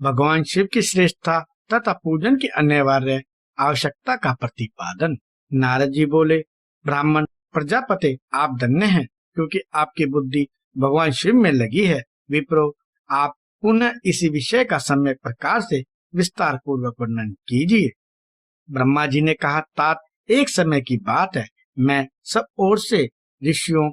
भगवान शिव की श्रेष्ठता तथा पूजन की अनिवार्य आवश्यकता का प्रतिपादन। नारद जी बोले, ब्राह्मण प्रजापति आप धन्य हैं, क्योंकि आपकी बुद्धि भगवान शिव में लगी है। विप्रो, आप पुनः इसी विषय का सम्यक प्रकार से विस्तार पूर्वक वर्णन कीजिए। ब्रह्मा जी ने कहा, तात एक समय की बात है, मैं सब ओर से ऋषियों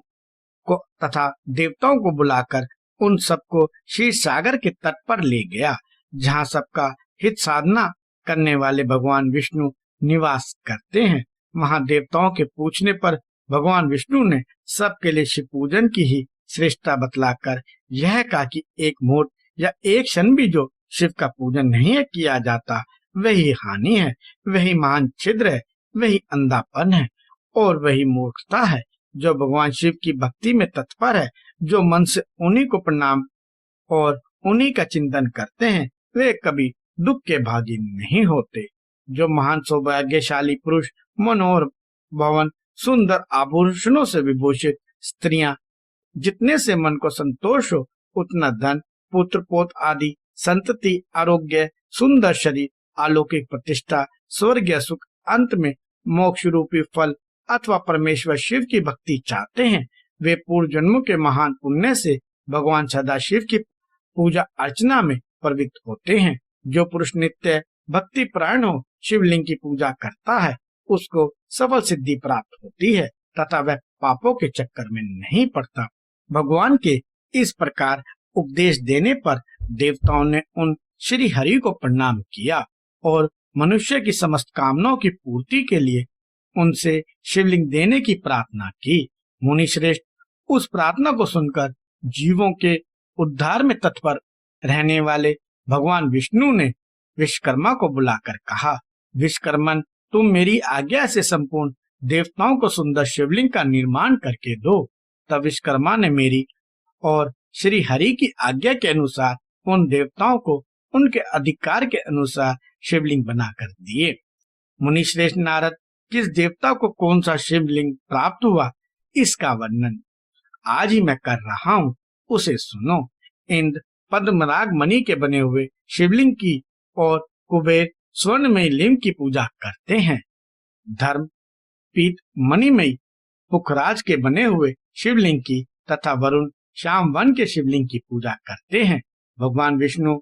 को तथा देवताओं को बुलाकर उन सबको क्षीर सागर के तट पर ले गया, जहाँ सबका हित साधना करने वाले भगवान विष्णु निवास करते हैं। वहाँ देवताओं के पूछने पर भगवान विष्णु ने सबके लिए शिव पूजन की ही श्रेष्ठता बतलाकर यह कहा कि एक मुहूर्त या एक क्षण भी जो शिव का पूजन नहीं किया जाता, वही हानि है, वही महान छिद्र है, वही अंधापन है और वही मूर्खता है। जो भगवान शिव की भक्ति में तत्पर है, जो मन से उन्हीं को प्रणाम और उन्हीं का चिंतन करते हैं, वे कभी दुख के भागी नहीं होते। जो महान सौभाग्यशाली पुरुष मनोहर भवन सुंदर आभूषणों से विभूषित स्त्रियां, जितने से मन को संतोष हो उतना धन पुत्र पोत आदि संतति आरोग्य सुंदर शरीर अलौकिक प्रतिष्ठा स्वर्गीय सुख अंत में मोक्ष रूपी फल अथवा परमेश्वर शिव की भक्ति चाहते हैं, वे पूर्व जन्मों के महान पुण्य से भगवान सदाशिव की पूजा अर्चना में प्रवृत्त होते हैं। जो पुरुष नित्य भक्ति प्राण हो शिवलिंग की पूजा करता है, उसको सफल सिद्धि प्राप्त होती है तथा वह पापों के चक्कर में नहीं पड़ता। भगवान के इस प्रकार उपदेश देने पर देवताओं ने उन श्री हरि को प्रणाम किया और मनुष्य की समस्त कामनाओं की पूर्ति के लिए उनसे शिवलिंग देने की प्रार्थना की। मुनि श्रेष्ठ उस प्रार्थना को सुनकर जीवों के उद्धार में तत्पर रहने वाले भगवान विष्णु ने विश्वकर्मा को बुलाकर कहा, विश्वकर्मन, तुम मेरी आज्ञा से संपूर्ण देवताओं को सुंदर शिवलिंग का निर्माण करके दो। तब विश्वकर्मा ने मेरी और श्री हरि की आज्ञा के अनुसार उन देवताओं को उनके अधिकार के अनुसार शिवलिंग बनाकर दिए। मुनि श्रेष्ठ नारद, किस देवता को कौन सा शिवलिंग प्राप्त हुआ, इसका वर्णन आज ही मैं कर रहा हूँ, उसे सुनो। इंद्र पद्मराग मणि के बने हुए शिवलिंग की और कुबेर स्वर्णमयी लिंग की पूजा करते हैं। धर्म पीत मणिमयी पुखराज के बने हुए शिवलिंग की तथा वरुण श्याम वन के शिवलिंग की पूजा करते हैं। भगवान विष्णु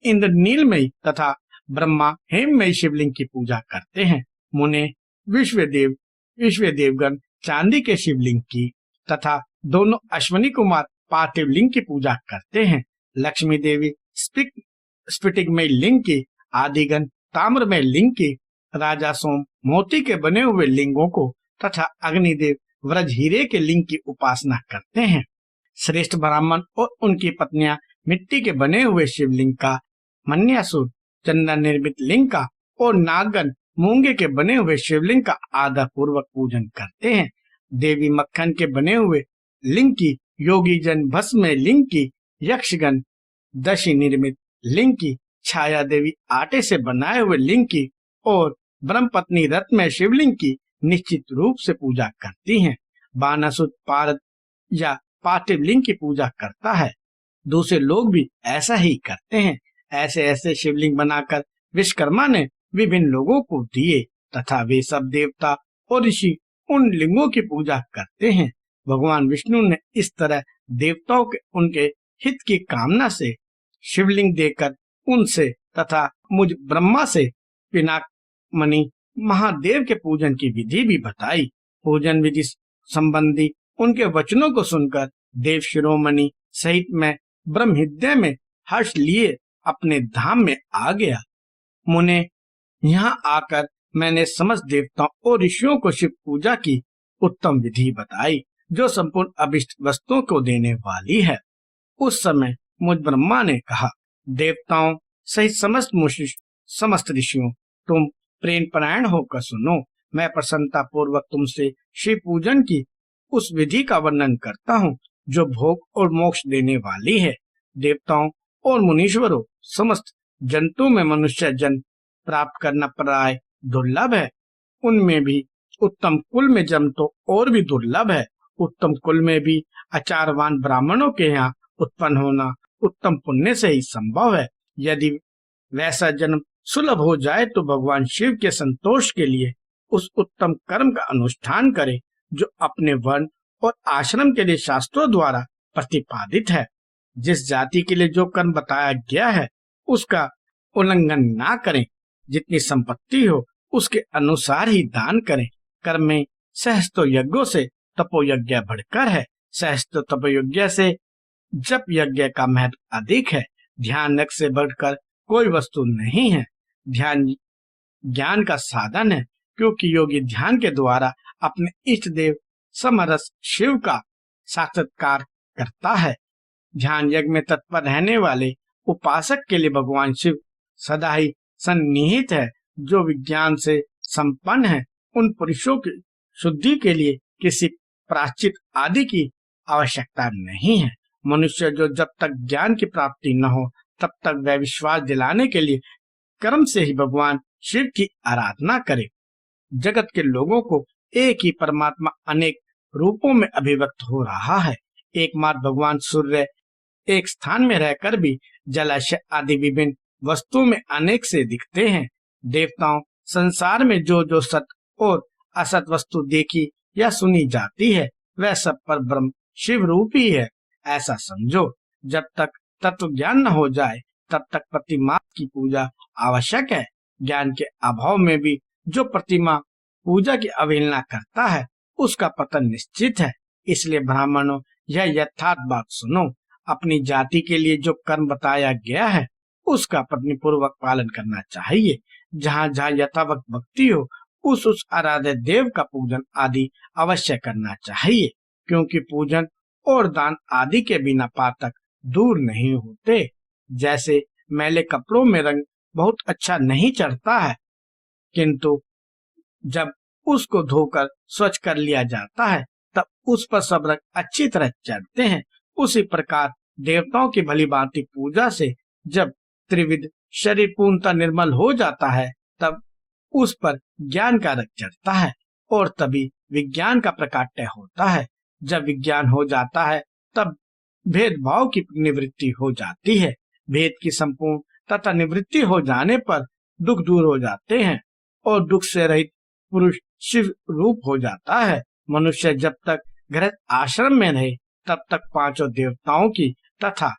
इंद्र नीलमयी तथा ब्रह्मा हेममयी शिवलिंग की पूजा करते हैं। मुने विश्वदेवगण चांदी के शिवलिंग की तथा दोनों अश्वनी कुमार पार्थिव लिंग की पूजा करते हैं। लक्ष्मी देवी स्फटिकमय लिंग की, आदिगण ताम्रमय लिंग की, राजा सोम मोती के बने हुए लिंगों को तथा अग्निदेव व्रज हीरे के लिंग की उपासना करते हैं। श्रेष्ठ ब्राह्मण और उनकी पत्नियां मिट्टी के बने हुए शिवलिंग का, मन्यासुर चंदन निर्मित लिंग का और नागगण मूंगे के बने हुए शिवलिंग का आदर पूर्वक पूजन करते हैं। देवी मक्खन के बने हुए लिंग की, योगी जन भस्म लिंग की, यक्षगण दशी निर्मित लिंग की, छाया देवी आटे से बनाए हुए लिंग की और ब्रह्म पत्नी रत्नमय शिवलिंग की निश्चित रूप से पूजा करती हैं। बानासुर पारद या पार्थिव लिंग की पूजा करता है। दूसरे लोग भी ऐसा ही करते हैं। ऐसे ऐसे शिवलिंग बनाकर विश्वकर्मा ने विभिन्न लोगों को दिए तथा वे सब देवता और ऋषि उन लिंगों की पूजा करते हैं। भगवान विष्णु ने इस तरह देवताओं के उनके हित की कामना से शिवलिंग देकर उनसे तथा मुझ ब्रह्मा से पिनाक मणि महादेव के पूजन की विधि भी बताई। पूजन विधि संबंधी उनके वचनों को सुनकर देव शिरोमणि सहित मैं ब्रह्म हृदय में हर्ष लिए अपने धाम में आ गया। मुने, यहाँ आकर मैंने समस्त देवताओं और ऋषियों को शिव पूजा की उत्तम विधि बताई, जो संपूर्ण अभिष्ट वस्तुओं को देने वाली है। उस समय मुझ ब्रह्मा ने कहा, देवताओं सहित समस्त ऋषियों, तुम प्रेम परायण होकर सुनो। मैं प्रसन्नता पूर्वक तुमसे शिव पूजन की उस विधि का वर्णन करता हूँ, जो भोग और मोक्ष देने वाली है। देवताओं और मुनीश्वरों, समस्त जंतु में मनुष्य जन्म प्राप्त करना प्राय दुर्लभ है। उनमें भी उत्तम कुल में जन्म तो और भी दुर्लभ है। उत्तम कुल में भी आचारवान ब्राह्मणों के यहाँ उत्पन्न होना उत्तम पुण्य से ही संभव है। यदि वैसा जन्म सुलभ हो जाए तो भगवान शिव के संतोष के लिए उस उत्तम कर्म का अनुष्ठान करे जो अपने वर्ण और आश्रम के लिए शास्त्रों द्वारा प्रतिपादित है। जिस जाति के लिए जो कर्म बताया गया है उसका उल्लंघन ना करें। जितनी संपत्ति हो उसके अनुसार ही दान करें। कर्म में सहस्त्र यज्ञों से तपोयज्ञ बढ़कर है। सहस्त्र तपोयज्ञ से जप यज्ञ का महत्व अधिक है। ध्यान यज्ञ से बढ़कर कोई वस्तु नहीं है। ध्यान ज्ञान का साधन है, क्योंकि योगी ध्यान के द्वारा अपने इष्ट देव समरस शिव का साक्षात्कार करता है। ध्यान यज्ञ में तत्पर रहने वाले उपासक के लिए भगवान शिव सदा ही सन्निहित है। जो विज्ञान से संपन्न है उन पुरुषों की शुद्धि के लिए किसी प्रायश्चित आदि की आवश्यकता नहीं है। मनुष्य जो जब तक ज्ञान की प्राप्ति न हो तब तक वह विश्वास दिलाने के लिए कर्म से ही भगवान शिव की आराधना करे। जगत के लोगों को एक ही परमात्मा अनेक रूपों में अभिव्यक्त हो रहा है। एकमात्र भगवान सूर्य एक स्थान में रहकर भी जलाशय आदि विभिन्न वस्तुओं में अनेक से दिखते हैं। देवताओं संसार में जो जो सत और असत वस्तु देखी या सुनी जाती है वह सब पर ब्रह्म शिव रूप ही है, ऐसा समझो। जब तक तत्व ज्ञान न हो जाए तब तक प्रतिमा की पूजा आवश्यक है। ज्ञान के अभाव में भी जो प्रतिमा पूजा की अवहेलना करता है उसका पतन निश्चित है। इसलिए ब्राह्मणों यह यथार्थ बात सुनो। अपनी जाति के लिए जो कर्म बताया गया है उसका पत्नी पूर्वक पालन करना चाहिए। जहाँ जहाँ यथावत भक्ति हो उस आराध्य देव का पूजन आदि अवश्य करना चाहिए, क्योंकि पूजन और दान आदि के बिना पातक दूर नहीं होते। जैसे मैले कपड़ों में रंग बहुत अच्छा नहीं चढ़ता है, किंतु जब उसको धोकर स्वच्छ कर लिया जाता है तब उस पर सब रंग अच्छी तरह चढ़ते हैं। उसी प्रकार देवताओं की भली भांति पूजा से जब त्रिविध शरीर पूर्णतः निर्मल हो जाता है तब उस पर ज्ञान का रंग चढ़ता है और तभी विज्ञान का प्रकाट्य होता है। जब विज्ञान हो जाता है तब भेदभाव की निवृत्ति हो जाती है। भेद की संपूर्ण तथा निवृत्ति हो जाने पर दुख दूर हो जाते हैं और दुख से रहित पुरुष शिव रूप हो जाता है। मनुष्य जब तक गृहस्थ आश्रम में रहे तब तक पांचों देवताओं की तथा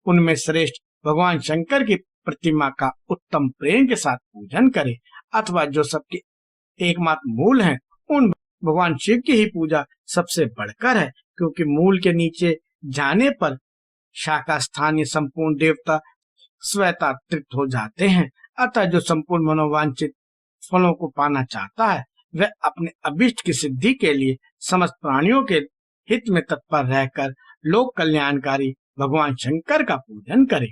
उनमें श्रेष्ठ भगवान शंकर की प्रतिमा का उत्तम प्रेम के साथ पूजन करे, अथवा जो सबके एकमात्र मूल हैं उन भगवान शिव की ही पूजा सबसे बढ़कर है, क्योंकि मूल के नीचे जाने पर शाखा स्थानीय संपूर्ण देवता स्वतः तृप्त हो जाते हैं। अतः जो संपूर्ण मनोवांछित फलों को पाना चाहता है वह अपने अभिष्ट की सिद्धि के लिए समस्त प्राणियों के हित में तत्पर रहकर लोक कल्याणकारी भगवान शंकर का पूजन करे।